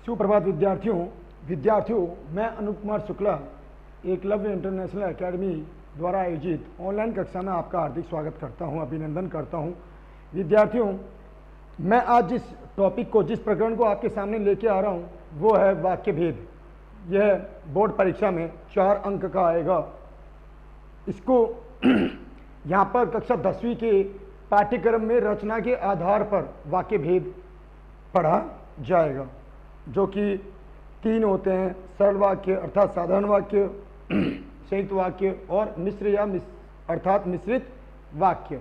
सुप्रभात विद्यार्थियों मैं अनूप कुमार शुक्ला एकलव्य इंटरनेशनल एकेडमी द्वारा आयोजित ऑनलाइन कक्षा में आपका हार्दिक स्वागत करता हूं, अभिनंदन करता हूं। विद्यार्थियों, मैं आज जिस टॉपिक को, जिस प्रकरण को आपके सामने लेके आ रहा हूं वो है वाक्य भेद। यह बोर्ड परीक्षा में 4 अंक का आएगा। इसको यहाँ पर कक्षा 10वीं के पाठ्यक्रम में रचना के आधार पर वाक्य भेद पढ़ा जाएगा, जो कि 3 होते हैं: सरल वाक्य अर्थात साधारण वाक्य, संयुक्त वाक्य और मिश्र या अर्थात मिश्रित वाक्य।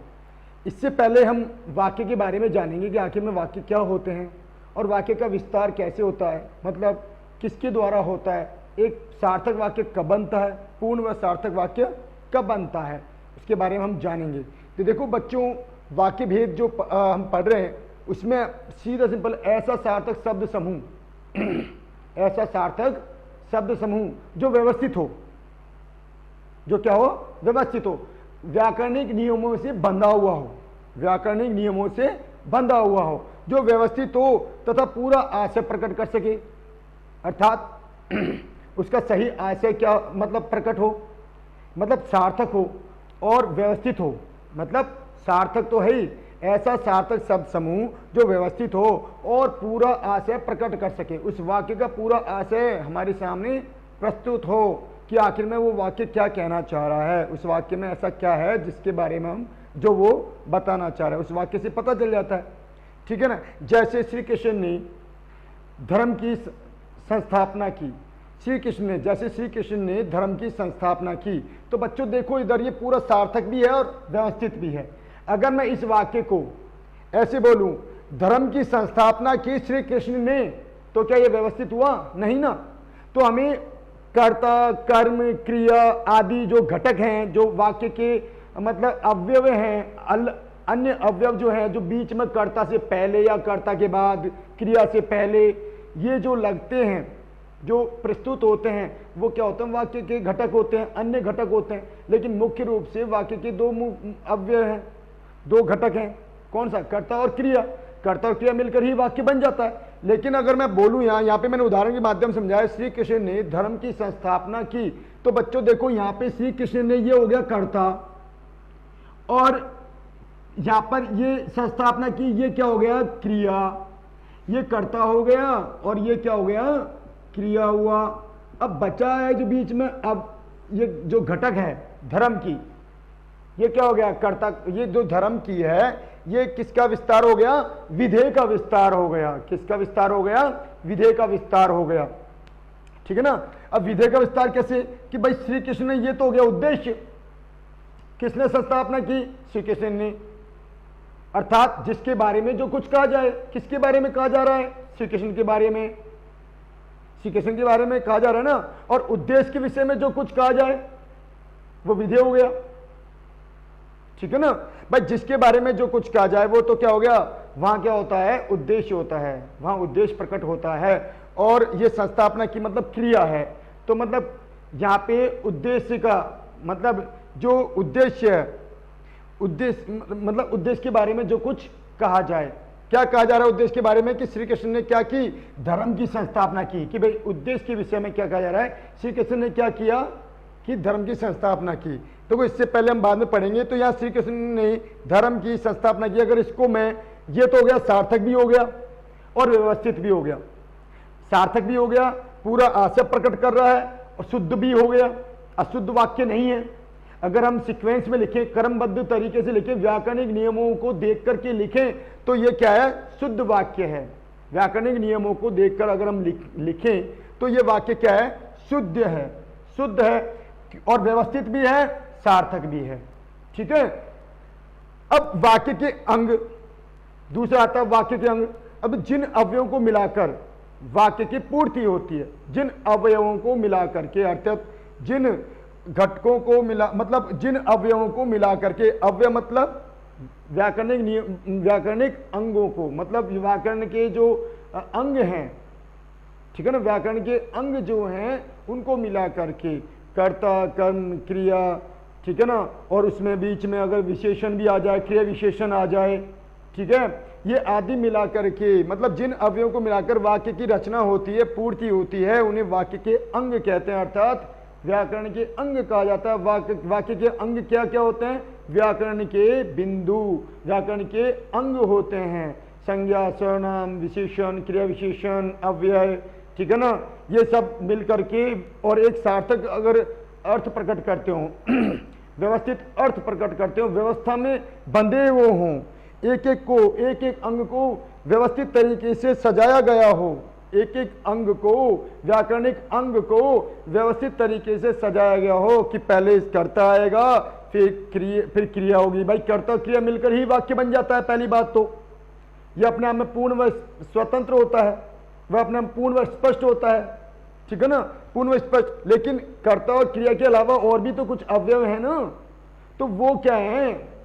इससे पहले हम वाक्य के बारे में जानेंगे कि आखिर में वाक्य क्या होते हैं और वाक्य का विस्तार कैसे होता है, मतलब किसके द्वारा होता है, एक सार्थक वाक्य कब बनता है, पूर्ण व सार्थक वाक्य कब बनता है, उसके बारे में हम जानेंगे। तो देखो बच्चों, वाक्य भेद जो हम पढ़ रहे हैं उसमें सीधा सिंपल ऐसा सार्थक शब्द समूह ऐसा सार्थक शब्द समूह जो व्यवस्थित हो, जो क्या हो, व्यवस्थित हो, व्याकरणिक नियमों से बंधा हुआ हो, व्याकरणिक नियमों से बंधा हुआ हो, जो व्यवस्थित हो तथा पूरा आशय प्रकट कर सके, अर्थात उसका सही आशय क्या मतलब प्रकट हो, मतलब सार्थक हो और व्यवस्थित हो। मतलब सार्थक तो है ही, ऐसा सार्थक शब्द समूह जो व्यवस्थित हो और पूरा आशय प्रकट कर सके, उस वाक्य का पूरा आशय हमारे सामने प्रस्तुत हो कि आखिर में वो वाक्य क्या कहना चाह रहा है, उस वाक्य में ऐसा क्या है जिसके बारे में हम जो वो बताना चाह रहा है, उस वाक्य से पता चल जाता है। ठीक है ना। जैसे श्री कृष्ण ने धर्म की संस्थापना की, श्री कृष्ण ने धर्म की संस्थापना की, तो बच्चों देखो इधर ये पूरा सार्थक भी है और व्यवस्थित भी है। अगर मैं इस वाक्य को ऐसे बोलूं, धर्म की संस्थापना की श्री कृष्ण ने, तो क्या ये व्यवस्थित हुआ? नहीं ना। तो हमें कर्ता, कर्म, क्रिया आदि जो घटक हैं, जो वाक्य के मतलब अवयव हैं, अन्य अवयव जो हैं, जो बीच में कर्ता से पहले या कर्ता के बाद, क्रिया से पहले, ये जो लगते हैं, जो प्रस्तुत होते हैं, वो क्या होते हैं? वाक्य के घटक होते हैं, अन्य घटक होते हैं। लेकिन मुख्य रूप से वाक्य के 2 अवयव हैं, 2 घटक हैं। कौन सा? कर्ता और क्रिया। कर्ता और क्रिया मिलकर ही वाक्य बन जाता है। लेकिन अगर मैं बोलूं, यहाँ पे मैंने उदाहरण के माध्यम से समझाया, श्री कृष्ण ने धर्म की संस्थापना की, तो बच्चों देखो यहाँ पे श्री कृष्ण ने, ये हो गया कर्ता, और यहाँ पर ये संस्थापना की, ये क्या हो गया? क्रिया। ये कर्ता हो गया और ये क्या हो गया? क्रिया हुआ। अब बचा है जो बीच में, अब ये जो घटक है धर्म की, ये क्या हो गया? कर्ता। ये जो धर्म की है, ये किसका विस्तार हो गया? विधेय का विस्तार हो गया। किसका विस्तार हो गया? विधेय का विस्तार हो गया। ठीक है ना। अब विधेय का विस्तार कैसे? कि भाई श्री कृष्ण ने, ये तो हो गया उद्देश्य। किसने संस्थापना की? श्री कृष्ण ने। अर्थात जिसके बारे में जो कुछ कहा जाए, किसके बारे में कहा जा रहा है? श्री कृष्ण के बारे में, श्री कृष्ण के बारे में कहा जा रहा है ना। और उद्देश्य के विषय में जो कुछ कहा जाए वो विधेय हो गया। ठीक है ना भाई। जिसके बारे में जो कुछ कहा जाए वो तो क्या हो गया? वहां क्या होता है? उद्देश्य होता है, वहां उद्देश्य प्रकट होता है। और ये संस्थापना की मतलब क्रिया है। तो मतलब यहाँ पे उद्देश्य का मतलब जो उद्देश्य है, उद्देश्य मतलब उद्देश्य के बारे में जो कुछ कहा जाए। क्या कहा जा रहा है उद्देश्य के बारे में? कि श्री कृष्ण ने क्या की? धर्म की संस्थापना की। कि भाई उद्देश्य के विषय में क्या कहा जा रहा है? श्री कृष्ण ने क्या किया? कि धर्म की संस्थापना की। तो इससे पहले हम बाद में पढ़ेंगे। तो यहाँ श्री कृष्ण ने धर्म की संस्थापना की। अगर इसको मैं, ये तो हो गया सार्थक भी हो गया और व्यवस्थित भी हो गया। सार्थक भी हो गया, पूरा आशय प्रकट कर रहा है, और शुद्ध भी हो गया, अशुद्ध वाक्य नहीं है। अगर हम सीक्वेंस में लिखें, क्रमबद्ध तरीके से लिखें, व्याकरणिक नियमों को देख करके लिखें, तो ये क्या है? शुद्ध वाक्य है। व्याकरणिक नियमों को देखकर अगर हम लिखें तो ये वाक्य क्या है? शुद्ध है, शुद्ध है और व्यवस्थित भी है, सार्थक भी है। ठीक है। अब वाक्य के अंग, दूसरा आता है वाक्य के अंग। अब जिन अवयवों को मिलाकर वाक्य की पूर्ति होती है, जिन अवयवों को मिलाकर के, अर्थात जिन घटकों को मिला, मतलब जिन अवयवों को मिलाकर के, अवयव मतलब व्याकरणिक नियम, व्याकरणिक अंगों को, मतलब व्याकरण के जो अंग हैं, ठीक है ना, व्याकरण के अंग जो हैं उनको मिला करके, कर्ता, कर्म, क्रिया, ठीक है ना, और उसमें बीच में अगर विशेषण भी आ जाए, क्रिया विशेषण आ जाए, ठीक है, ये आदि मिलाकर के, मतलब जिन अवयवों को मिलाकर वाक्य की रचना होती है, पूर्ति होती है, उन्हें वाक्य के अंग कहते हैं, अर्थात व्याकरण के अंग कहा जाता है। वाक्य के अंग क्या क्या होते हैं? व्याकरण के बिंदु, व्याकरण के अंग होते हैं, संज्ञा, सर्वनाम, विशेषण, क्रिया विशेषण, अव्यय, ठीक है ना, ये सब मिल करके और एक सार्थक अगर अर्थ प्रकट करते हो व्यवस्थित अर्थ प्रकट करते हो, व्यवस्था में बंधे वो हों, एक एक अंग को व्यवस्थित तरीके से सजाया गया हो, एक एक अंग को, व्याकरणिक अंग को व्यवस्थित तरीके से सजाया गया हो कि पहले कर्ता आएगा, फिर क्रिया होगी। भाई कर्ता और क्रिया मिलकर ही वाक्य बन जाता है। पहली बात तो यह अपने आप में पूर्ण व स्वतंत्र होता है, वह अपने आप पूर्ण व स्पष्ट होता है, ठीक है ना, पूर्ण व स्पष्ट। लेकिन कर्ता और क्रिया के अलावा और भी तो कुछ अवयव है ना, तो वो क्या है?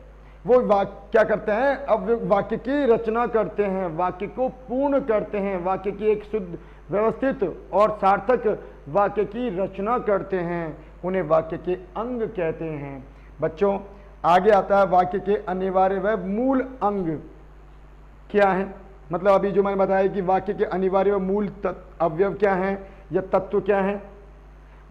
वो क्या करते हैं? अब वाक्य की रचना करते हैं, वाक्य को पूर्ण करते हैं, वाक्य की एक शुद्ध, व्यवस्थित और सार्थक वाक्य की रचना करते हैं, उन्हें वाक्य के अंग कहते हैं। बच्चों आगे आता है वाक्य के अनिवार्य व मूल अंग क्या है। मतलब अभी जो मैंने बताया कि वाक्य के अनिवार्य व मूल अवयव क्या हैं या तत्व क्या है।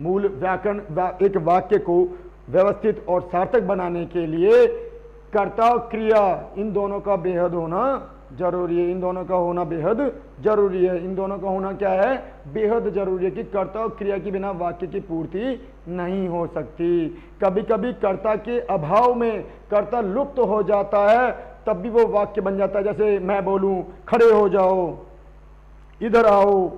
मूल व्याकरण एक वाक्य को व्यवस्थित और सार्थक बनाने के लिए कर्ता और क्रिया इन दोनों का बेहद होना जरूरी है, इन दोनों का होना बेहद जरूरी है, इन दोनों का होना क्या है? बेहद जरूरी है कि कर्ता और क्रिया के बिना वाक्य की पूर्ति नहीं हो सकती। कभी कभी कर्ता के अभाव में कर्ता लुप्त हो जाता है, तब भी वो वाक्य बन जाता है। जैसे मैं बोलूं खड़े हो जाओ, इधर आओ,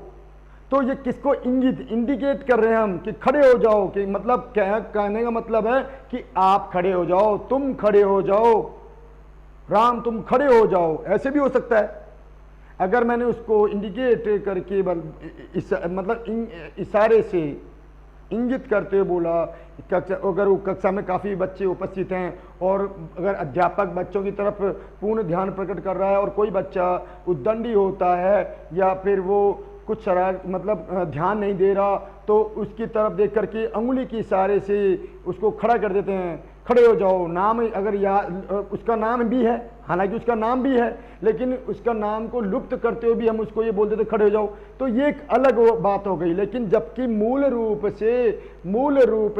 तो ये किसको इंडिकेट कर रहे हैं हम कि खड़े हो जाओ, कि मतलब क्या कहने का मतलब है कि आप खड़े हो जाओ, तुम खड़े हो जाओ, राम तुम खड़े हो जाओ, ऐसे भी हो सकता है। अगर मैंने उसको इंडिकेट करके मतलब इशारे से इंगित करते हुए बोला, अगर वो कक्षा में काफ़ी बच्चे उपस्थित हैं और अगर अध्यापक बच्चों की तरफ पूर्ण ध्यान प्रकट कर रहा है और कोई बच्चा उद्दंडी होता है या फिर वो कुछ शरारत मतलब ध्यान नहीं दे रहा, तो उसकी तरफ देख करके अंगुली के इशारे से उसको खड़ा कर देते हैं, खड़े हो जाओ। नाम अगर उसका नाम भी है, हालांकि उसका नाम भी है, लेकिन उसका नाम को लुप्त करते हुए भी हम उसको ये बोल देते खड़े हो जाओ, तो ये एक अलग बात हो गई। लेकिन जबकि मूल रूप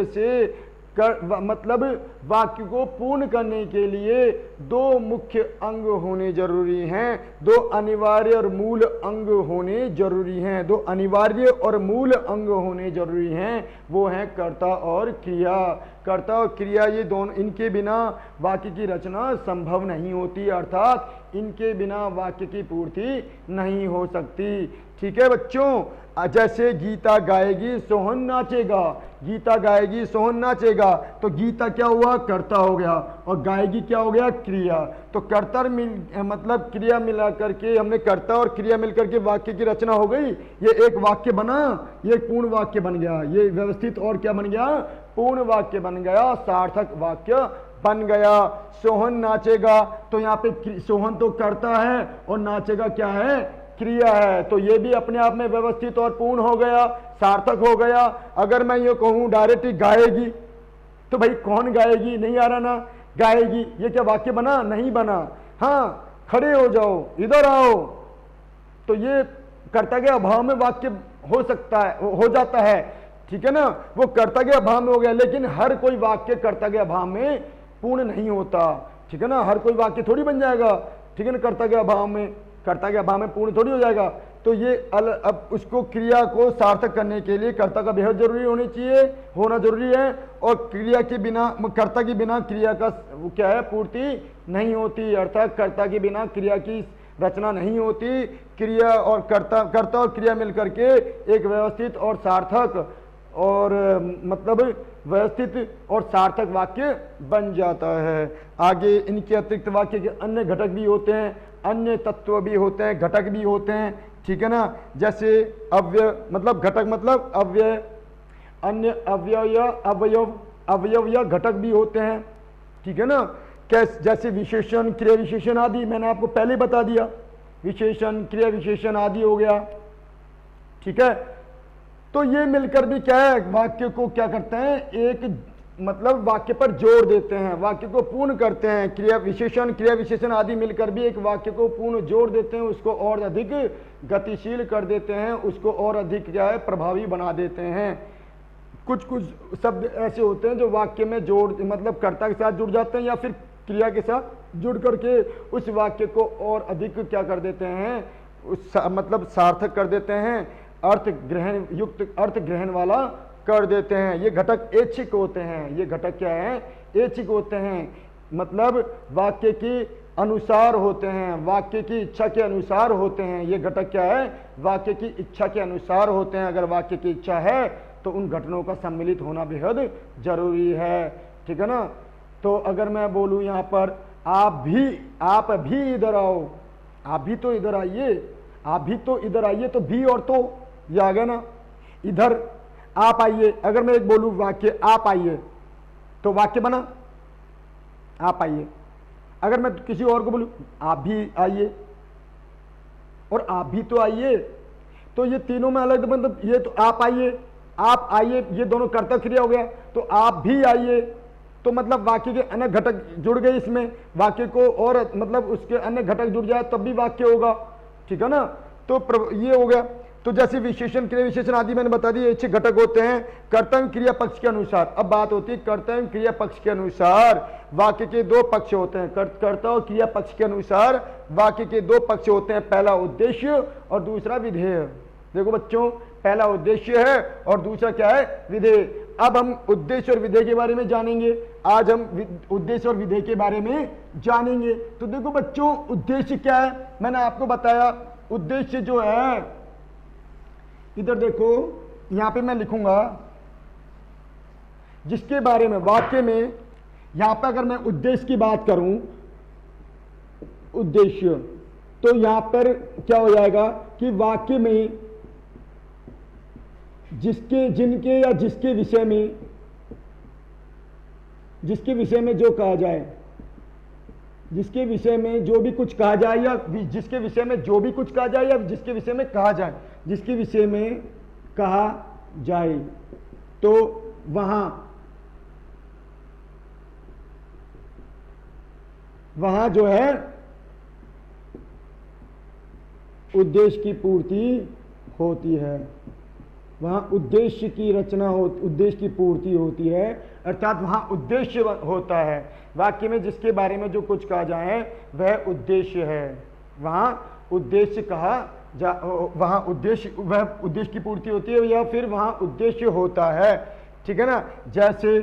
से मतलब वाक्य को पूर्ण करने के लिए दो मुख्य अंग होने जरूरी हैं, दो अनिवार्य और मूल अंग होने जरूरी हैं, दो अनिवार्य और मूल अंग होने जरूरी हैं, वो हैं कर्ता और क्रिया। कर्ता और क्रिया ये दोनों, इनके बिना वाक्य की रचना संभव नहीं होती, अर्थात इनके बिना वाक्य की पूर्ति नहीं हो सकती। ठीक है बच्चों, जैसे गीता गाएगी सोहन नाचेगा, गीता गाएगी सोहन नाचेगा, तो गीता क्या हुआ? कर्ता हो गया, और गाएगी क्या हो गया? क्रिया। तो कर्ता मतलब क्रिया मिला करके हमने कर्ता और क्रिया मिलकर के वाक्य की रचना हो गई, ये एक वाक्य बना, ये पूर्ण वाक्य बन गया, ये व्यवस्थित और क्या बन गया? पूर्ण वाक्य बन गया, सार्थक वाक्य बन गया। सोहन नाचेगा, तो यहाँ पे सोहन तो कर्ता है और नाचेगा क्या है? क्रिया है, तो ये भी अपने आप में व्यवस्थित और पूर्ण हो गया, सार्थक हो गया। अगर मैं ये कहूं डायरेक्ट गाएगी, तो भाई कौन गाएगी? नहीं आ रहा ना, गाएगी, ये क्या वाक्य बना? नहीं बना। हाँ, खड़े हो जाओ, इधर आओ, तो ये कर्ता के अभाव में वाक्य हो सकता है, हो जाता है, ठीक है ना, वो कर्ता के अभाव में हो गया। लेकिन हर कोई वाक्य कर्ता के अभाव में पूर्ण नहीं होता, ठीक है ना, हर कोई वाक्य थोड़ी बन जाएगा, ठीक है ना, कर्ता के अभाव में पूर्ण थोड़ी हो जाएगा। तो ये अब उसको क्रिया को सार्थक करने के लिए कर्ता का बेहद जरूरी होना जरूरी है, और क्रिया के बिना, कर्ता के बिना क्रिया का क्या है? पूर्ति नहीं होती, अर्थात कर्ता के बिना क्रिया की रचना नहीं होती। क्रिया और कर्ता और क्रिया मिलकर के एक व्यवस्थित और सार्थक और मतलब व्यवस्थित और सार्थक वाक्य बन जाता है। आगे इनके अतिरिक्त वाक्य के अन्य घटक भी होते हैं, अन्य तत्व भी होते हैं, घटक भी होते हैं, ठीक है ना। जैसे अव्यय मतलब घटक मतलब अव्यय, अन्य अवयव या घटक भी होते हैं, ठीक है ना। जैसे विशेषण, क्रिया विशेषण आदि, मैंने आपको पहले बता दिया, विशेषण, क्रिया विशेषण आदि हो गया, ठीक है। तो ये मिलकर भी क्या है? वाक्य को क्या करते हैं? एक मतलब वाक्य पर जोर देते हैं, वाक्य को पूर्ण करते हैं। क्रिया विशेषण आदि मिलकर भी एक वाक्य को पूर्ण जोड़ देते हैं, उसको और अधिक गतिशील कर देते हैं, उसको और अधिक क्या है प्रभावी बना देते हैं। कुछ कुछ शब्द ऐसे होते हैं जो वाक्य में जोड़ मतलब कर्ता के साथ जुड़ जाते हैं या फिर क्रिया के साथ जुड़ करके उस वाक्य को और अधिक क्या कर देते हैं, उस मतलब सार्थक कर देते हैं, अर्थ ग्रहण वाला कर देते हैं। ये घटक ऐच्छिक होते हैं। ये घटक क्या है, ऐच्छिक होते हैं, मतलब वाक्य की अनुसार होते हैं, वाक्य की इच्छा के अनुसार होते हैं। ये घटक क्या है, वाक्य की इच्छा के अनुसार होते हैं। अगर वाक्य की इच्छा है तो उन घटनों का सम्मिलित होना बेहद जरूरी है, ठीक है ना। तो अगर मैं बोलूं यहां पर आप भी इधर आओ, आप भी तो इधर आइए, आप भी तो इधर आइए, तो भी और तो ये आ गया ना, इधर आप आइए। अगर मैं एक बोलूं वाक्य आप आइए तो वाक्य बना आप आइए। अगर मैं किसी और को बोलूं आप भी आइए और आप भी तो आइए, तो ये तीनों में अलग मतलब ये तो आप आइए ये दोनों कर्ता क्रिया हो गया। तो आप भी आइए तो मतलब वाक्य के अन्य घटक जुड़ गए, इसमें वाक्य को और मतलब उसके अन्य घटक जुड़ जाए तब भी वाक्य होगा, ठीक है ना। तो ये हो गया। तो जैसे विशेषण क्रिया विशेषण आदि मैंने बता दिए अच्छे घटक होते हैं कर्तव्य क्रिया पक्ष के अनुसार। अब बात होती है कर्तव्य क्रिया पक्ष के अनुसार वाक्य के दो पक्ष होते हैं। कर्ता और क्रिया पक्ष के अनुसार वाक्य के दो पक्ष होते हैं, पहला उद्देश्य और दूसरा विधेय। देखो बच्चों, पहला उद्देश्य है और दूसरा क्या है, विधेय। अब हम उद्देश्य और विधेय के बारे में जानेंगे। आज हम उद्देश्य और विधेय के बारे में जानेंगे। तो देखो बच्चों, उद्देश्य क्या है, मैंने आपको बताया। उद्देश्य जो है, इधर देखो यहां पे मैं लिखूंगा जिसके बारे में वाक्य में, यहां पे अगर मैं उद्देश्य की बात करूं, उद्देश्य, तो यहां पर क्या हो जाएगा कि वाक्य में जिसके जिनके या जिसके विषय में जो कहा जाए, जिसके विषय में जो भी कुछ कहा जाए या जिसके विषय में जो भी कुछ कहा जाए या जिसके विषय में कहा जाए, जिसके विषय में कहा जाए, तो वहां जो है उद्देश्य की पूर्ति होती है, वहां उद्देश्य की रचना हो, उद्देश्य की पूर्ति होती है, अर्थात वहां उद्देश्य होता है। वाक्य में जिसके बारे में जो कुछ कहा जाए वह उद्देश्य है, वहां उद्देश्य वहां उद्देश्य की पूर्ति होती है या फिर वहां उद्देश्य होता है, ठीक है ना। जैसे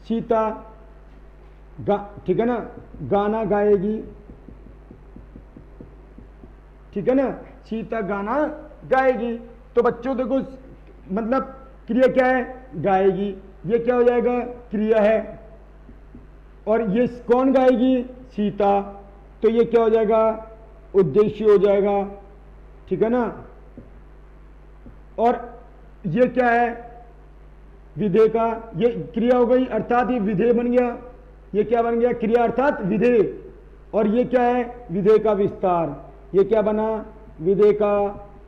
सीता ठीक है ना, गाना गाएगी, ठीक है ना, सीता गाना गाएगी। तो बच्चों देखो, मतलब क्रिया क्या है, गाएगी, ये क्या हो जाएगा, क्रिया है, और ये कौन गाएगी, सीता, तो ये क्या हो जाएगा, उद्देश्य हो जाएगा, ठीक है ना। और ये क्या है, विधेय का, ये क्रिया हो गई अर्थात ये विधेय बन गया। ये क्या बन गया, क्रिया अर्थात विधेय। और ये क्या है, विधेय का विस्तार। ये क्या बना, विधेय का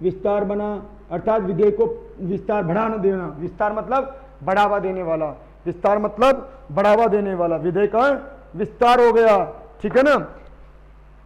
विस्तार बना, अर्थात विधेय को विस्तार बढ़ाना देना। विस्तार मतलब बढ़ावा देने वाला, विस्तार मतलब बढ़ावा देने वाला, विधेय का विस्तार हो गया, ठीक है ना।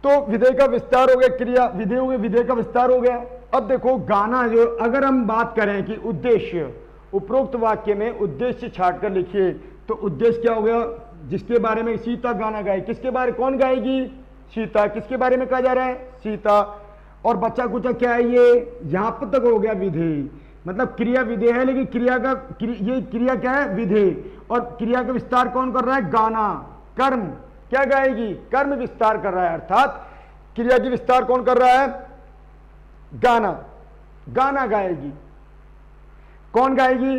तो विधेय का विस्तार हो गया, क्रिया विधेय हो गया, विधेय का विस्तार हो गया। अब देखो गाना, जो अगर हम बात करें कि उद्देश्य, उपरोक्त वाक्य में उद्देश्य छाटकर लिखिए, तो उद्देश्य क्या हो गया, जिसके बारे में सीता गाना गाए, किसके बारे, कौन गाएगी, सीता, किसके बारे में कहा जा रहा है, सीता। और बच्चा कुचा क्या है, ये यहां पर तक हो गया विधेय, मतलब क्रिया विधेय है, लेकिन ये क्रिया क्या है, विधेय। और क्रिया का विस्तार कौन कर रहा है, गाना, कर्म क्या गाएगी, कर्म विस्तार कर रहा है, अर्थात क्रिया की विस्तार कौन कर रहा है, गाना, गाना गाएगी, कौन गाएगी,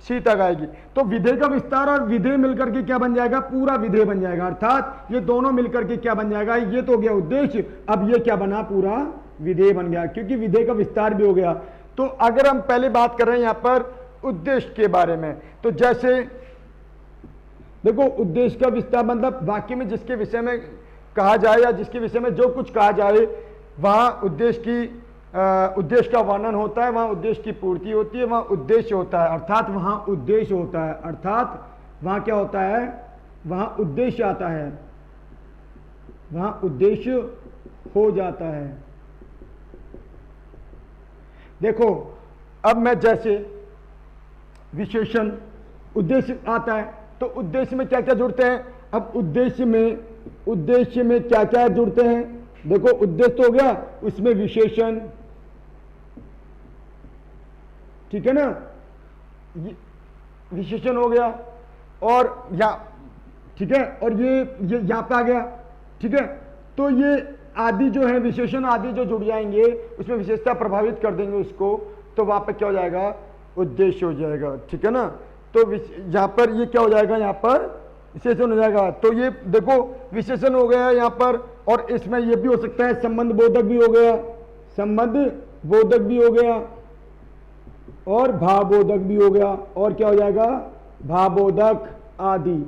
सीता गाएगी। तो विधेय का विस्तार और विधेय मिलकर के क्या बन जाएगा, पूरा विधेय बन जाएगा, अर्थात ये दोनों मिलकर के क्या बन जाएगा, ये तो हो गया उद्देश्य, अब ये क्या बना, पूरा विधेय बन गया, क्योंकि विधेय का विस्तार भी हो गया। तो अगर हम पहले बात कर रहे हैं यहां पर उद्देश्य के बारे में, तो जैसे देखो उद्देश्य का विस्तार मतलब वाक्य में जिसके विषय में कहा जाए या जिसके विषय में जो कुछ कहा जाए, वहां उद्देश्य की उद्देश्य का वर्णन होता है, वहां उद्देश्य की पूर्ति होती है, वहां उद्देश्य होता है, अर्थात वहां उद्देश्य होता है, अर्थात वहां क्या होता है, वहां उद्देश्य आता है, वहां उद्देश्य हो जाता है। देखो अब मैं जैसे विशेषण उद्देश्य आता है तो उद्देश्य में क्या क्या जुड़ते हैं, अब उद्देश्य में क्या क्या जुड़ते हैं, देखो उद्देश्य तो हो गया, उसमें विशेषण, ठीक है ना, विशेषण हो गया, और ठीक है, और ये यहां पे आ गया, ठीक है, तो ये आदि जो है विशेषण आदि जो जुड़ जाएंगे उसमें विशेषता प्रभावित कर देंगे उसको, तो वहां पे क्या हो जाएगा, उद्देश्य हो जाएगा, ठीक है ना। तो यहां पर ये क्या हो जाएगा, यहां पर विशेषण हो जाएगा, तो ये देखो विशेषण हो गया यहां पर, और इसमें ये भी हो सकता है संबंध बोधक भी हो गया, संबंध बोधक भी हो गया, और भावबोधक भी हो गया, और क्या हो जाएगा, भावबोधक आदि।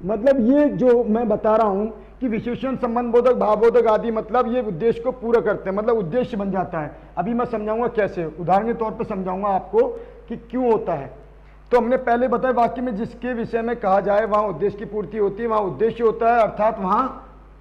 मतलब ये जो मैं बता रहा हूं कि विशेषण, संबंध बोधक, भावबोधक आदि, मतलब ये उद्देश्य को पूरा करते हैं, मतलब उद्देश्य बन जाता है। अभी मैं समझाऊंगा कैसे, उदाहरण के तौर पर समझाऊंगा आपको कि क्यों होता है। तो हमने पहले बताया वाक्य में जिसके विषय में कहा जाए वहां उद्देश्य की पूर्ति होती है, वहां उद्देश्य होता है, अर्थात वहां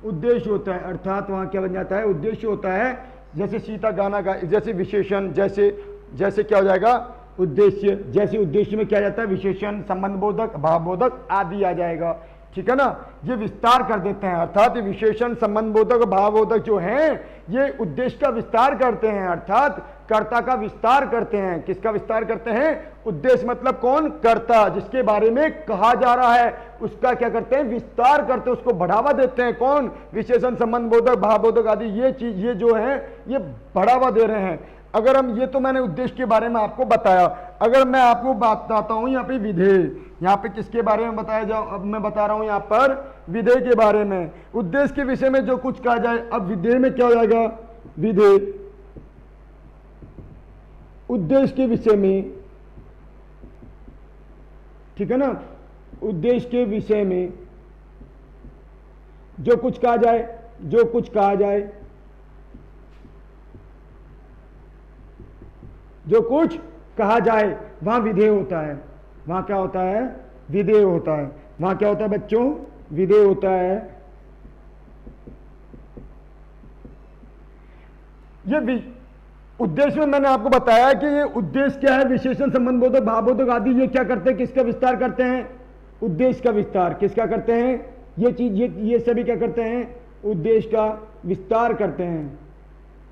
उद्देश्य होता है, अर्थात वहां क्या बन जाता है, उद्देश्य होता है। जैसे सीता गाना गा, जैसे विशेषण, जैसे क्या हो जाएगा, उद्देश्य, जैसे उद्देश्य में क्या जाता है, विशेषण, संबंध बोधक, भावबोधक आदि आ जाएगा, ठीक है ना। ये विस्तार कर देते हैं, अर्थात ये विशेषण, संबंध बोधक, भावबोधक जो हैं ये उद्देश्य का विस्तार करते हैं, अर्थात कर्ता का विस्तार करते हैं। किसका विस्तार करते हैं, उद्देश्य मतलब कौन, कर्ता, जिसके बारे में कहा जा रहा है उसका क्या करते हैं, विस्तार करते हैं, उसको बढ़ावा देते हैं। कौन, विशेषण, संबंध बोधक, भावबोधक आदि, ये चीज, ये जो है ये बढ़ावा दे रहे हैं। अगर हम, ये तो मैंने उद्देश्य के बारे में आपको बताया, अगर मैं आपको बताता हूं यहाँ पे विधेय, यहाँ पे किसके बारे में बताया जाओ, अब मैं बता रहा हूं यहाँ पर विधेय के बारे में, उद्देश्य के विषय में जो कुछ कहा जाए। अब विधेय में क्या हो जाएगा, विधेय उद्देश्य के विषय में, ठीक है ना, उद्देश्य के विषय में जो कुछ कहा जाए, जो कुछ कहा जाए, जो कुछ कहा जाए वहां विधेय होता है, वहां क्या होता है, विधेय होता है। वहां क्या होता है बच्चों, विधेय होता है। ये उद्देश्य में मैंने आपको बताया कि ये उद्देश्य क्या है, विशेषण, संबंध बोधक, भावबोधक आदि, ये क्या करते हैं, किसका विस्तार करते हैं, उद्देश्य का विस्तार। किसका करते हैं, ये चीज, ये सभी क्या करते हैं, उद्देश्य का विस्तार करते हैं,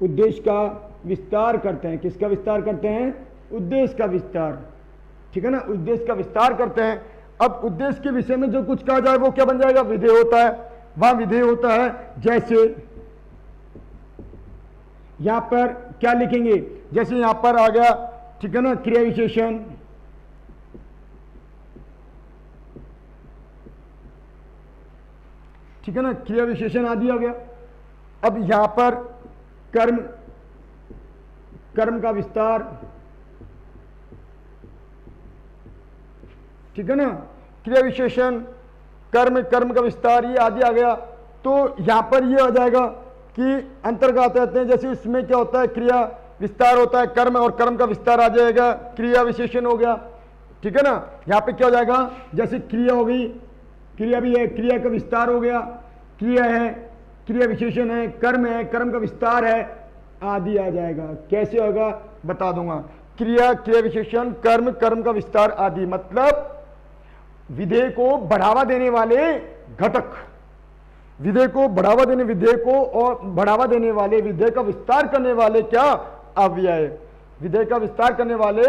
उद्देश्य का विस्तार करते हैं। किसका विस्तार करते हैं, उद्देश्य का विस्तार, ठीक है ना, उद्देश्य का विस्तार करते हैं। अब उद्देश्य के विषय में जो कुछ कहा जाए वो क्या बन जाएगा, विधेय होता है, वहां विधेय होता है। जैसे यहां पर क्या लिखेंगे, जैसे यहां पर आ गया, ठीक है ना, क्रिया विशेषण, ठीक है ना, क्रिया विशेषण आदि आ गया। अब यहां पर कर्म का विस्तार, ठीक है ना, क्रिया विशेषण, कर्म का विस्तार, ये आदि आ गया। तो यहां पर ये आ जाएगा कि अंतर्गत रहते हैं, जैसे इसमें क्या होता है, क्रिया विस्तार होता है, कर्म, और कर्म का विस्तार आ जाएगा, क्रिया विशेषण हो गया, ठीक है ना। यहां पे क्या हो जाएगा, जैसे क्रिया हो गई, क्रिया भी है, क्रिया का विस्तार हो गया, क्रिया है, क्रिया विशेषण है, कर्म का विस्तार है, आदि आ जाएगा। कैसे होगा बता दूंगा, क्रिया विशेषण, कर्म का विस्तार आदि, मतलब विधेय को बढ़ावा देने वाले घटक, विधेय को बढ़ावा देने, विधेय को और बढ़ावा देने वाले, विधेय का विस्तार करने वाले क्या, अवयव, विधेय का विस्तार करने वाले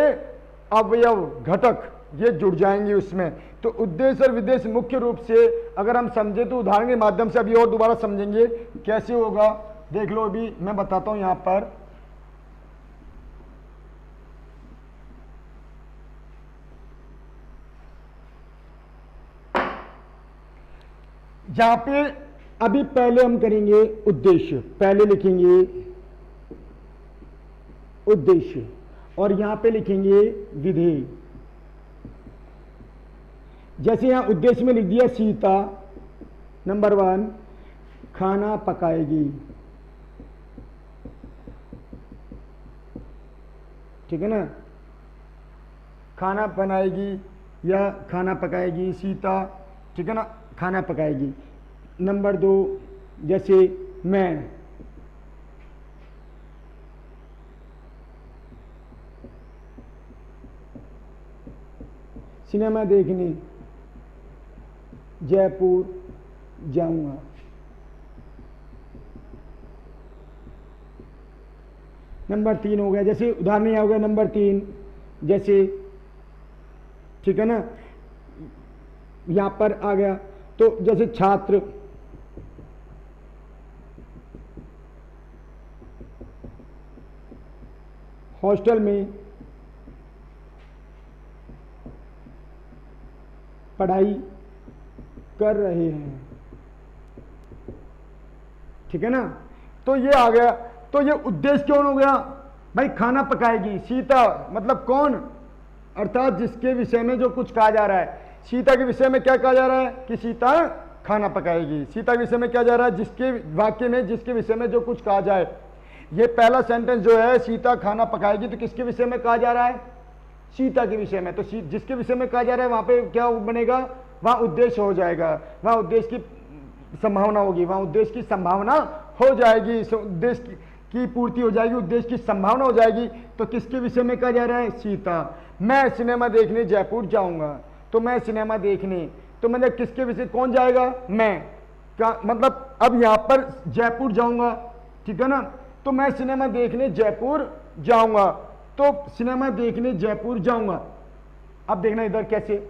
अवयव, घटक, ये जुड़ जाएंगे उसमें। तो उद्देश्य और विदेश मुख्य रूप से अगर हम समझे तो उदाहरण के माध्यम से अभी और दोबारा समझेंगे कैसे होगा, देख लो। अभी मैं बताता हूं यहां पर, यहां पे अभी पहले हम करेंगे उद्देश्य, पहले लिखेंगे उद्देश्य और यहां पे लिखेंगे विधेय। जैसे यहां उद्देश्य में लिख दिया सीता नंबर 1 खाना पकाएगी, ठीक है ना, खाना बनाएगी या खाना पकाएगी, सीता, ठीक है ना, खाना पकाएगी। नंबर 2 जैसे मैं, सिनेमा देखने जयपुर जाऊंगा। नंबर 3 हो गया, जैसे उदाहरण यह हो गया नंबर 3, जैसे, ठीक है ना, यहां पर आ गया। तो जैसे छात्र, हॉस्टल में पढ़ाई कर रहे हैं, ठीक है ना। तो ये आ गया। तो ये उद्देश्य कौन हो गया भाई? खाना पकाएगी सीता, मतलब कौन? अर्थात जिसके विषय में जो कुछ कहा जा रहा है। सीता के विषय में क्या कहा जा रहा है कि सीता खाना पकाएगी। सीता के विषय में क्या जा रहा है? जिसके वाक्य में जिसके विषय में जो कुछ कहा जाए। ये पहला सेंटेंस जो है, सीता खाना पकाएगी, तो किसके विषय में कहा जा रहा है? सीता के विषय में। तो जिसके विषय में कहा जा रहा है वहां पे क्या बनेगा? वहां उद्देश्य हो जाएगा, वहां उद्देश्य की संभावना होगी, वहां उद्देश्य की संभावना हो जाएगी, उद्देश्य की पूर्ति हो जाएगी, उद्देश्य की संभावना हो जाएगी। तो किसके विषय में कहा जा रहा है? सीता। मैं सिनेमा देखने जयपुर जाऊंगा। तो मैं सिनेमा देखने, तो मतलब किसके विषय, कौन जाएगा? मैं का मतलब अब यहां पर जयपुर जाऊंगा, ठीक है ना। तो मैं सिनेमा देखने जयपुर जाऊंगा, तो सिनेमा देखने जयपुर जाऊंगा। अब देखना इधर कैसे,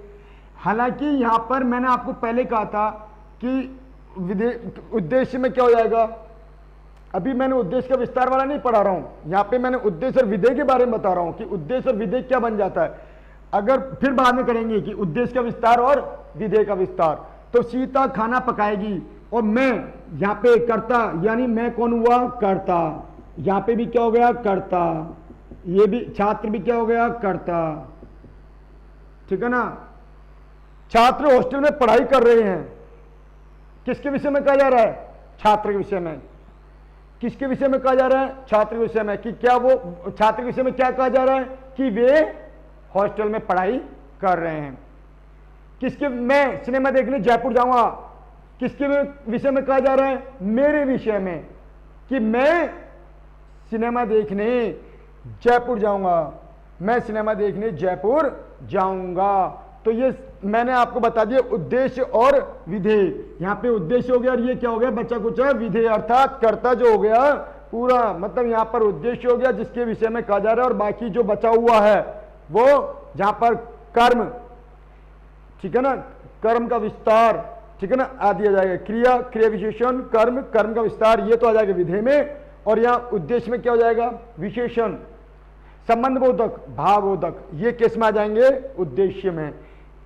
हालांकि यहां पर मैंने आपको पहले कहा था कि उद्देश्य में क्या हो जाएगा। अभी मैंने उद्देश्य का विस्तार वाला नहीं पढ़ा रहा हूं, यहां पे मैंने उद्देश्य और विधेय के बारे में बता रहा हूं कि उद्देश्य और विधेय क्या बन जाता है। अगर फिर बाद में करेंगे कि उद्देश्य का विस्तार और विधेय का विस्तार। तो सीता खाना पकाएगी और मैं यहां पे कर्ता, यानी मैं कौन हुआ? कर्ता। यहां पे भी क्या हो गया? कर्ता। ये भी छात्र भी क्या हो गया? कर्ता, ठीक है ना। छात्र हॉस्टल में पढ़ाई कर रहे हैं, किसके विषय में कहा जा रहा है? छात्र के विषय में। किसके विषय में कहा जा रहा है? छात्र के विषय में। कि क्या वो छात्र के विषय में क्या कहा जा रहा है? कि वे हॉस्टल में पढ़ाई कर रहे हैं। किसके? मैं सिनेमा देखने जयपुर जाऊंगा, किसके विषय में कहा जा रहा है? मेरे विषय में, कि मैं सिनेमा देखने जयपुर जाऊंगा, मैं सिनेमा देखने जयपुर जाऊंगा। तो ये मैंने आपको बता दिया उद्देश्य और विधेय। यहां पे उद्देश्य हो गया और ये क्या हो गया? बचा कुचा विधेय, अर्थात कर्ता जो हो गया पूरा, मतलब यहां पर उद्देश्य हो गया जिसके विषय में कहा जा रहा है, और बाकी जो बचा हुआ है वो जहां पर कर्म, ठीक है ना, कर्म का विस्तार, ठीक है ना, आ दिया जाएगा। क्रिया, क्रिया विशेषण, कर्म, कर्म का विस्तार, ये तो आ जाएगा विधेय में। और यहां उद्देश्य में क्या हो जाएगा? विशेषण, संबंध बोधक, भावबोधक, ये किस में आ जाएंगे? उद्देश्य में,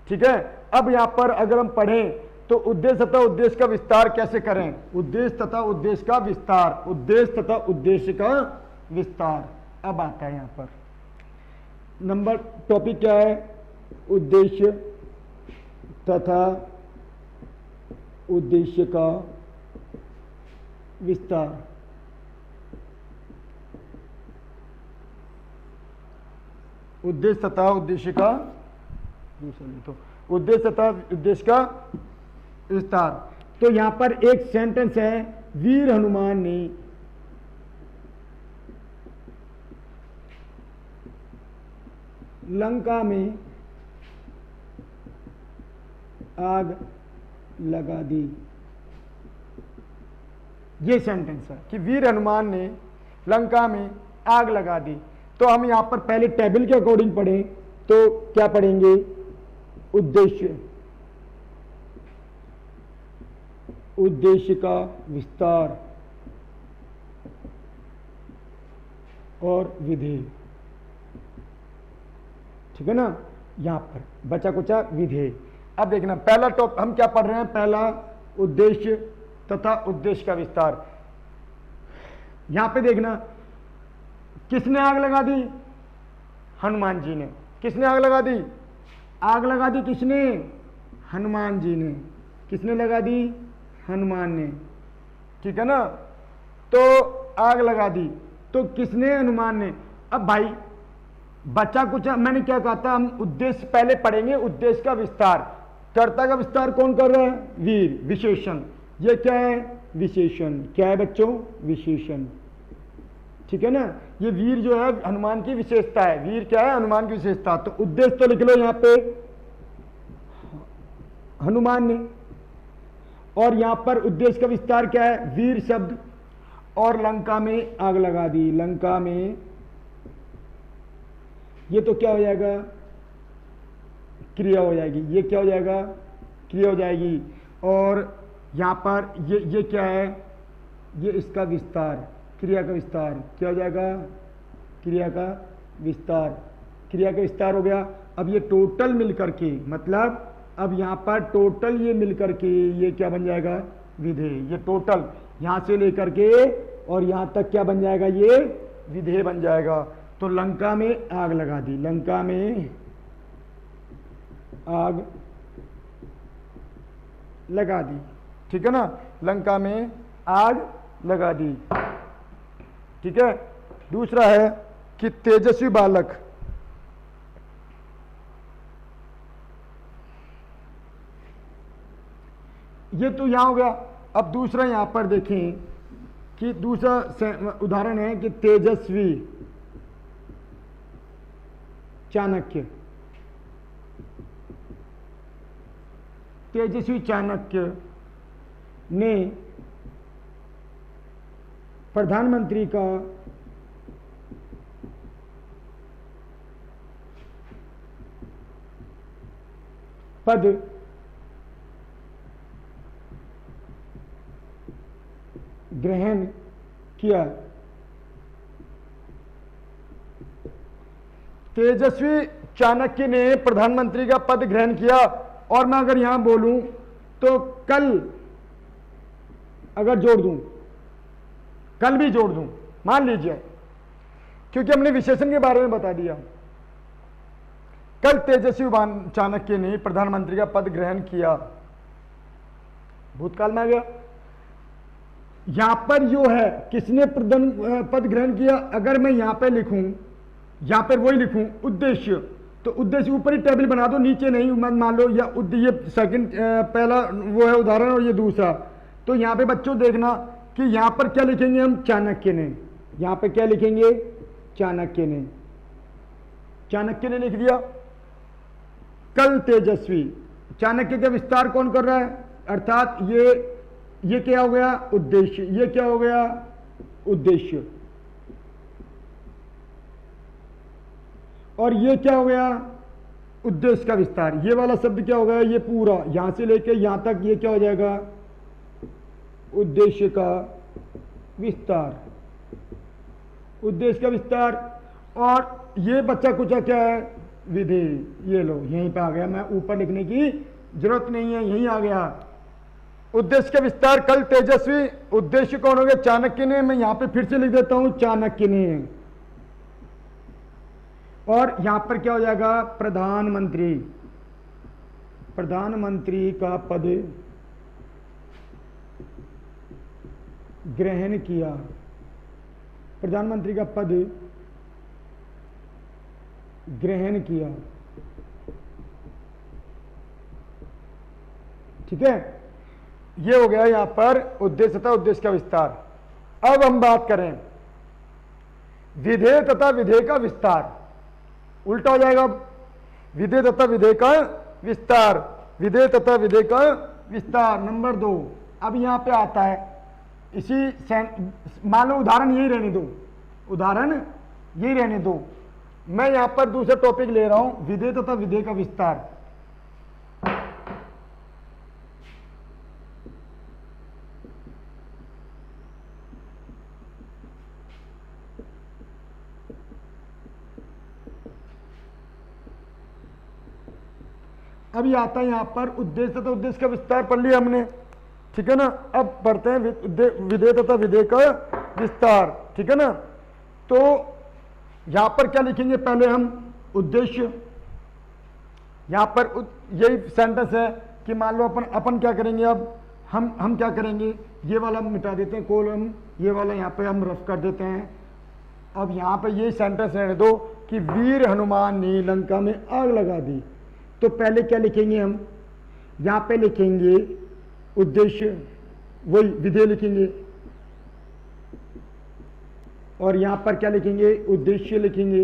ठीक है। अब यहां पर अगर हम पढ़ें तो उद्देश्य तथा उद्देश्य का विस्तार कैसे करें? उद्देश्य तथा उद्देश्य का विस्तार, उद्देश्य तथा उद्देश्य का विस्तार अब आता है। यहां पर नंबर टॉपिक क्या है? उद्देश्य तथा उद्देश्य का विस्तार। उद्देश्य तथा उद्देश्य का, तो उद्देश्य तथा उद्देश्य का विस्तार। तो यहां पर एक सेंटेंस है, वीर हनुमान ने लंका में आग लगा दी। ये सेंटेंस है कि वीर हनुमान ने लंका में आग लगा दी। तो हम यहां पर पहले टेबल के अकॉर्डिंग पढ़ें तो क्या पढ़ेंगे? उद्देश्य, उद्देश्य का विस्तार और विधेय, ठीक है ना। यहां पर बचा कुचा विधेय। अब देखना पहला टॉप हम क्या पढ़ रहे हैं? पहला उद्देश्य तथा उद्देश्य का विस्तार। यहां पे देखना, किसने आग लगा दी? हनुमान जी ने। किसने आग लगा दी? आग लगा दी किसने? हनुमान जी ने। किसने लगा दी? हनुमान ने, ठीक है ना। तो आग लगा दी, तो किसने? हनुमान ने। अब भाई बच्चा कुछ, मैंने क्या कहा था, हम उद्देश्य पहले पढ़ेंगे, उद्देश्य का विस्तार। कर्ता का विस्तार कौन कर रहा है? वीर। विशेषण, ये क्या है? विशेषण। क्या है बच्चों? विशेषण। ठीक है ना, ये वीर जो है हनुमान की विशेषता है। वीर क्या है? हनुमान की विशेषता। तो उद्देश्य तो लिख लो यहां पे हनुमान ने, और यहां पर उद्देश्य का विस्तार क्या है? वीर शब्द। और लंका में आग लगा दी। लंका में, ये तो क्या हो जाएगा? क्रिया हो जाएगी। ये क्या हो जाएगा? क्रिया हो जाएगी। और यहां पर ये क्या है? ये इसका विस्तार, क्रिया का विस्तार। क्या हो जाएगा? क्रिया का विस्तार। क्रिया का विस्तार हो गया। अब ये टोटल मिलकर के, मतलब अब यहां पर टोटल ये मिलकर के ये क्या बन जाएगा? विधेय। ये टोटल यहां से लेकर के और यहां तक क्या बन जाएगा? ये विधेय बन जाएगा। तो लंका में आग लगा दी। लंका में आग लगा दी। ठीक है ना, लंका में आग लगा दी। ठीक है। दूसरा है कि तेजस्वी बालक, ये तो यहां हो गया। अब दूसरा यहां पर देखें कि दूसरा उदाहरण है कि तेजस्वी चाणक्य। तेजस्वी चाणक्य ने प्रधानमंत्री का पद ग्रहण किया। तेजस्वी चाणक्य ने प्रधानमंत्री का पद ग्रहण किया। और मैं अगर यहां बोलूं तो कल अगर जोड़ दूं, कल भी जोड़ दूं, मान लीजिए, क्योंकि हमने विशेषण के बारे में बता दिया। कल तेजस्वी चाणक्य ने प्रधानमंत्री का पद ग्रहण किया, भूतकाल में आ गया। यहां पर जो है किसने पद ग्रहण किया, अगर मैं यहां पे लिखूं, यहां पर वही लिखूं उद्देश्य, तो उद्देश्य ऊपर ही टेबल बना दो, नीचे नहीं। मान लो या ये सेकंड, पहला वो है उदाहरण और ये दूसरा। तो यहां पे बच्चों देखना कि यहां पर क्या लिखेंगे हम? चाणक्य ने। यहां पे क्या लिखेंगे? चाणक्य ने। चाणक्य ने लिख दिया। कल तेजस्वी, चाणक्य का विस्तार कौन कर रहा है? अर्थात ये क्या हो गया? उद्देश्य। ये क्या हो गया? उद्देश्य। और ये क्या हो गया? उद्देश्य का विस्तार। ये वाला शब्द क्या हो गया? ये पूरा यहां से लेके यहां तक ये क्या हो जाएगा? उद्देश्य का विस्तार। उद्देश्य का विस्तार। और ये बच्चा कुचा क्या है? विधेय। ये लो यहीं पे आ गया, मैं ऊपर लिखने की जरूरत नहीं है, यहीं आ गया। उद्देश्य का विस्तार कल तेजस्वी, उद्देश्य कौन हो गया? चाणक्य ने। मैं यहां पे फिर से लिख देता हूं चाणक्य ने। और यहां पर क्या हो जाएगा? प्रधानमंत्री। प्रधानमंत्री का पद ग्रहण किया। प्रधानमंत्री का पद ग्रहण किया। ठीक है, ये हो गया यहां पर उद्देश्य तथा उद्देश्य का विस्तार। अब हम बात करें विधेय तथा विधेय का विस्तार। उल्टा हो जाएगा। विधेय तथा विधेय का विस्तार। विधेय तथा विधेय का विस्तार नंबर 2। अब यहां पे आता है इसी, मान लो उदाहरण यही रहने दो, उदाहरण यही रहने दो। मैं यहां पर दूसरा टॉपिक ले रहा हूं, विधेय तथा विधेय का विस्तार। अब ये आता है यहां पर उद्देश्य तथा उद्देश्य का विस्तार पढ़ लिया हमने। ठीक है ना। अब पढ़ते हैं विधेय तथा विधेय का विस्तार। ठीक है ना। तो यहां पर क्या लिखेंगे? पहले हम उद्देश्य। यहां पर यही सेंटेंस है कि मान लो अपन क्या करेंगे? अब हम क्या करेंगे? ये वाला मिटा देते हैं कॉलम, ये वाला यहां पे हम रफ कर देते हैं। अब यहां पे ये सेंटेंस रहने दो कि वीर हनुमान ने लंका में आग लगा दी, तो पहले क्या लिखेंगे हम? यहां पे लिखेंगे उद्देश्य, वही विधेय लिखेंगे, और यहां पर क्या लिखेंगे? उद्देश्य लिखेंगे,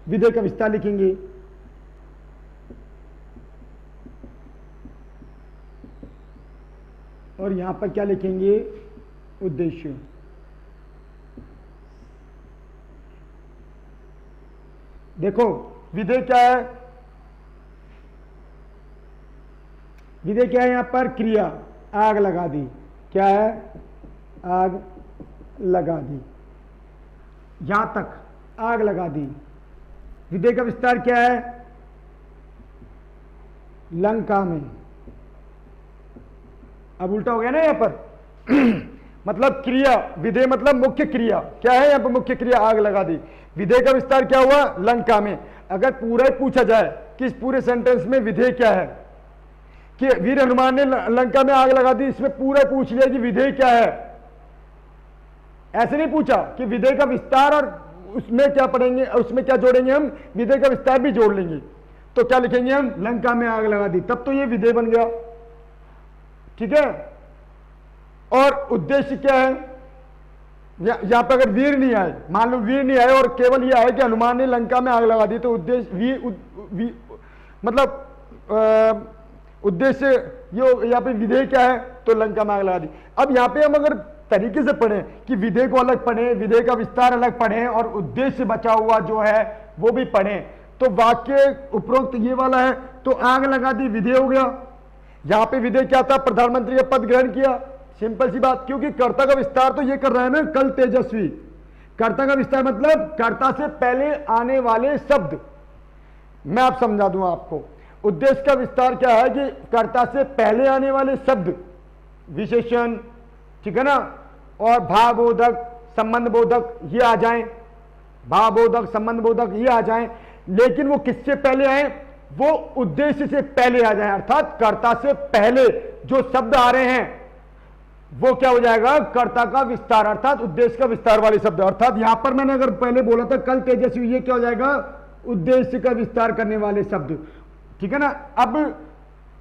विधेय का विस्तार लिखेंगे, और यहां पर क्या लिखेंगे? उद्देश्य। देखो विधेय क्या है? विधेय क्या है? यहां पर क्रिया, आग लगा दी। क्या है? आग लगा दी, यहां तक आग लगा दी। विधेय का विस्तार क्या है? लंका में। अब उल्टा हो गया ना यहां पर मतलब क्रिया, विधेय मतलब मुख्य क्रिया। क्या है यहां पर? मुख्य क्रिया, आग लगा दी। विधेय का विस्तार क्या हुआ? लंका में। अगर पूरा ही पूछा जाए कि इस पूरे सेंटेंस में विधेय क्या है, कि वीर हनुमान ने लंका में आग लगा दी, इसमें पूरा पूछ लिया कि विधेय क्या है। ऐसे नहीं पूछा कि विधेय का विस्तार और उसमें क्या पढ़ेंगे, उसमें क्या जोड़ेंगे हम? विधेय का विस्तार भी जोड़ लेंगे। तो क्या लिखेंगे हम? लंका में आग लगा दी, तब तो ये विधेय बन गया। ठीक है। और उद्देश्य क्या है? यहां पर अगर वीर नहीं आए, मान लो वीर नहीं आए और केवल ये आए कि हनुमान ने लंका में आग लगा दी, तो उद्देश्य मतलब उद्देश्य ये यहाँ पे विधेय क्या है? तो लंका में आग लगा दी। अब यहाँ पे हम अगर तरीके से पढ़ें कि विधेय को अलग पढ़ें, विधेय का विस्तार अलग पढ़ें, और उद्देश्य बचा हुआ जो है वो भी पढ़ें, तो वाक्य उपरोक्त ये वाला है, तो आग लगा दी विधेय हो गया। यहां पे विधेय क्या था? प्रधानमंत्री का पद ग्रहण किया। सिंपल सी बात, क्योंकि कर्ता का विस्तार तो ये कर रहा है ना, कल तेजस्वी। कर्ता का विस्तार मतलब कर्ता से पहले आने वाले शब्द। मैं आप समझा दूं आपको, उद्देश्य का विस्तार क्या है कि कर्ता से पहले आने वाले शब्द, विशेषण, ठीक है ना, और भावबोधक, संबंध बोधक ये आ जाएं, भावबोधक, संबंध बोधक ये आ जाएं, लेकिन वो किससे पहले आए? वो उद्देश्य से पहले आ जाए। अर्थात कर्ता से पहले जो शब्द आ रहे हैं वो क्या हो जाएगा? कर्ता का विस्तार, अर्थात उद्देश्य का विस्तार वाले शब्द। अर्थात यहां पर मैंने अगर पहले बोला था कल तेजस्वी, ये क्या हो जाएगा? उद्देश्य का विस्तार करने वाले शब्द। ठीक है ना। अब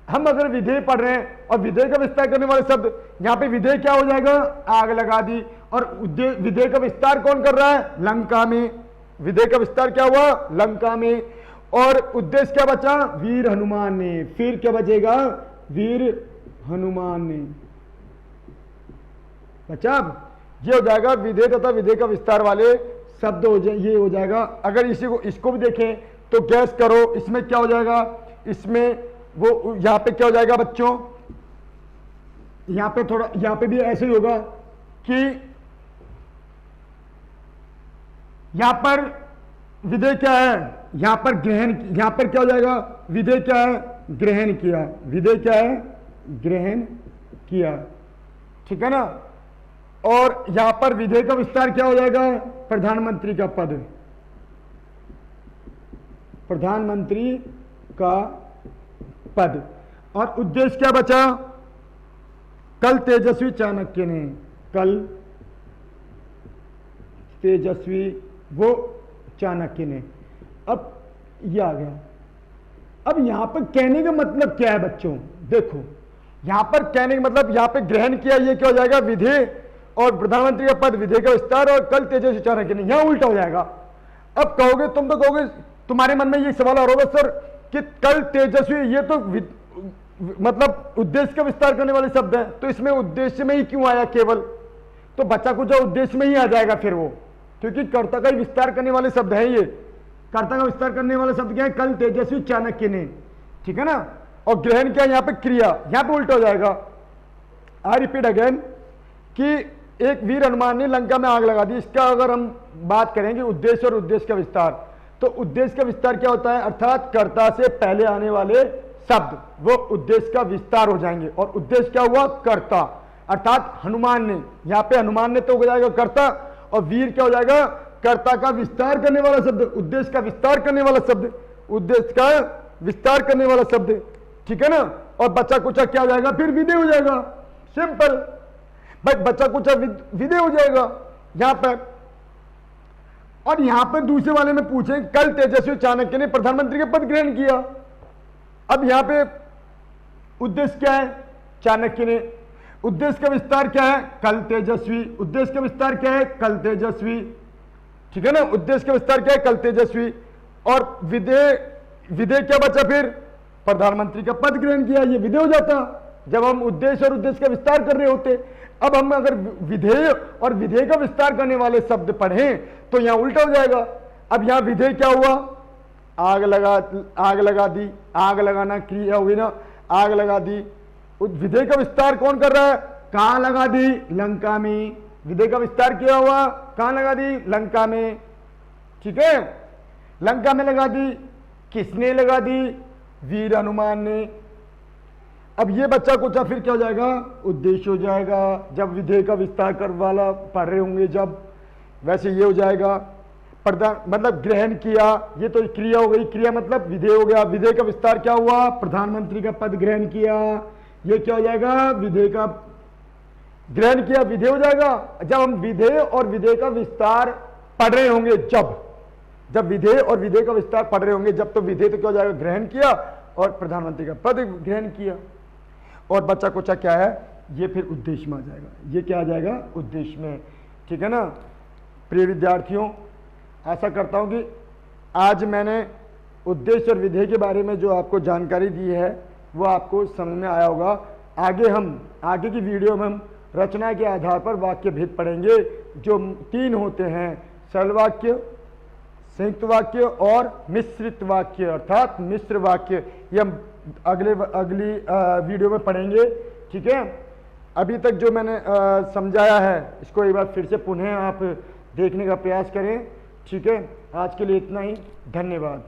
हम अगर विधेय पढ़ रहे हैं और विधेय का विस्तार करने वाले शब्द, यहां पे विधेय क्या हो जाएगा? आग लगा दी। और विधेय का विस्तार कौन कर रहा है? लंका में। विधेय का विस्तार क्या हुआ? लंका में। और उद्देश्य क्या बचा? वीर हनुमान ने। फिर क्या बचेगा? वीर हनुमान ने बचा। ये हो जाएगा विधेय तथा विधेय का विस्तार वाले शब्द हो जाए, ये हो जाएगा। अगर इसी को इसको भी देखें तो गैस करो, इसमें क्या हो जाएगा? इसमें वो यहां पे क्या हो जाएगा बच्चों? यहां पे थोड़ा, यहां पे भी ऐसे ही होगा कि यहां पर विधेय क्या है? यहां पर ग्रहण, यहां पर क्या हो जाएगा? विधेय क्या है? ग्रहण किया। विधेय क्या है? ग्रहण किया। ठीक है ना। और यहां पर विधेय का विस्तार क्या हो जाएगा? प्रधानमंत्री का पद, प्रधानमंत्री का पद। और उद्देश्य क्या बचा? कल तेजस्वी चाणक्य ने, कल तेजस्वी वो चाणक्य ने। अब ये आ गया। अब यहां पर कहने का मतलब क्या है बच्चों? देखो यहां पर कहने का मतलब, यहां पे ग्रहण किया, ये क्या हो जाएगा? विधेय, और प्रधानमंत्री का पद विधेय का विस्तार, और कल तेजस्वी चाणक्य ने, यहां उल्टा हो जाएगा। अब कहोगे, तुम तो कहोगे, तुम्हारे मन में ये सवाल आ रहा होगा सर कि कल तेजस्वी, ये तो मतलब उद्देश्य का विस्तार करने वाले शब्द है, तो इसमें उद्देश्य में ही क्यों आया केवल? तो बच्चा कुछ उद्देश्य में ही आ जाएगा फिर वो, क्योंकि कर्ता का ही विस्तार करने वाले शब्द है ये। कर्ता का विस्तार करने वाले शब्द क्या है? कल तेजस्वी चाणक्य ने। ठीक है ना। और ग्रहण क्या? यहां पे क्रिया, यहां पे उल्टा हो जाएगा। आई रिपीट अगेन कि एक वीर हनुमान ने लंका में आग लगा दी। इसका अगर हम बात करेंगे उद्देश्य और उद्देश्य का विस्तार, तो उद्देश्य का विस्तार क्या होता है? अर्थात कर्ता से पहले आने वाले शब्द वो उद्देश्य का विस्तार हो जाएंगे। और उद्देश्य क्या हुआ? कर्ता, अर्थात हनुमान ने। यहां पे हनुमान ने तो हो जाएगा कर्ता, और वीर क्या हो जाएगा? कर्ता का विस्तार करने वाला शब्द, उद्देश्य का विस्तार करने वाला शब्द, उद्देश्य का विस्तार करने वाला शब्द। ठीक है ना। और बचा कुचा क्या हो जाएगा? फिर विधेय हो जाएगा। सिंपल भाई, बचा कुचा विधेय हो जाएगा। यहां पर और यहां पर दूसरे वाले में पूछे कल तेजस्वी चाणक्य ने प्रधानमंत्री का पद ग्रहण किया। अब यहां पे उद्देश्य क्या है? चाणक्य ने उद्देश्य का विस्तार क्या है? कल तेजस्वी। उद्देश्य का विस्तार क्या है? कल तेजस्वी। ठीक है ना, उद्देश्य का विस्तार क्या है? कल तेजस्वी। और विधेय क्या बचा फिर? प्रधानमंत्री का पद ग्रहण किया। ये विधेय हो जाता जब हम उद्देश्य और उद्देश्य का विस्तार कर रहे होते। अब हम अगर विधेय और विधेय का विस्तार करने वाले शब्द पढ़ें तो यहां उल्टा हो जाएगा। अब यहां विधेय क्या हुआ? आग लगा दी, आग लगाना क्रिया हुई ना, आग लगा दी। विधेय का विस्तार कौन कर रहा है? कहां लगा दी? लंका में। विधेय का विस्तार किया हुआ कहां लगा दी? लंका में। ठीक है, लंका में लगा दी। किसने लगा दी? वीर हनुमान ने। अब ये बच्चा कुचा फिर क्या हो जाएगा? उद्देश्य हो जाएगा। जब विधेय का विस्तार कर वाला पढ़ रहे होंगे जब, वैसे ये हो जाएगा मतलब ग्रहण किया, ये तो क्रिया हो गई, क्रिया मतलब विधेय हो गया। विधेय का विस्तार क्या हुआ? प्रधानमंत्री का पद ग्रहण किया। ये क्या हो जाएगा? विधेय का ग्रहण किया, विधेय हो जाएगा। जब हम विधेय और विधेय का विस्तार पढ़ रहे होंगे जब विधेय और विधेय का विस्तार पढ़ रहे होंगे जब, तो विधेय तो क्या हो जाएगा? ग्रहण किया, और प्रधानमंत्री का पद ग्रहण किया। और बच्चा कुचा क्या है? ये फिर उद्देश्य में आ जाएगा। ये क्या आ जाएगा? उद्देश्य में। ठीक है ना प्रिय विद्यार्थियों, आशा करता हूं कि आज मैंने उद्देश्य और विधेय के बारे में जो आपको जानकारी दी है वो आपको समझ में आया होगा। आगे की वीडियो में हम रचना के आधार पर वाक्य भेद पढ़ेंगे, जो 3 होते हैं: सरल वाक्य, संयुक्त वाक्य और मिश्रित वाक्य, अर्थात मिश्र वाक्य। ये हम अगली वीडियो में पढ़ेंगे। ठीक है, अभी तक जो मैंने समझाया है इसको एक बार फिर से पुनः आप देखने का प्रयास करें। ठीक है, आज के लिए इतना ही। धन्यवाद।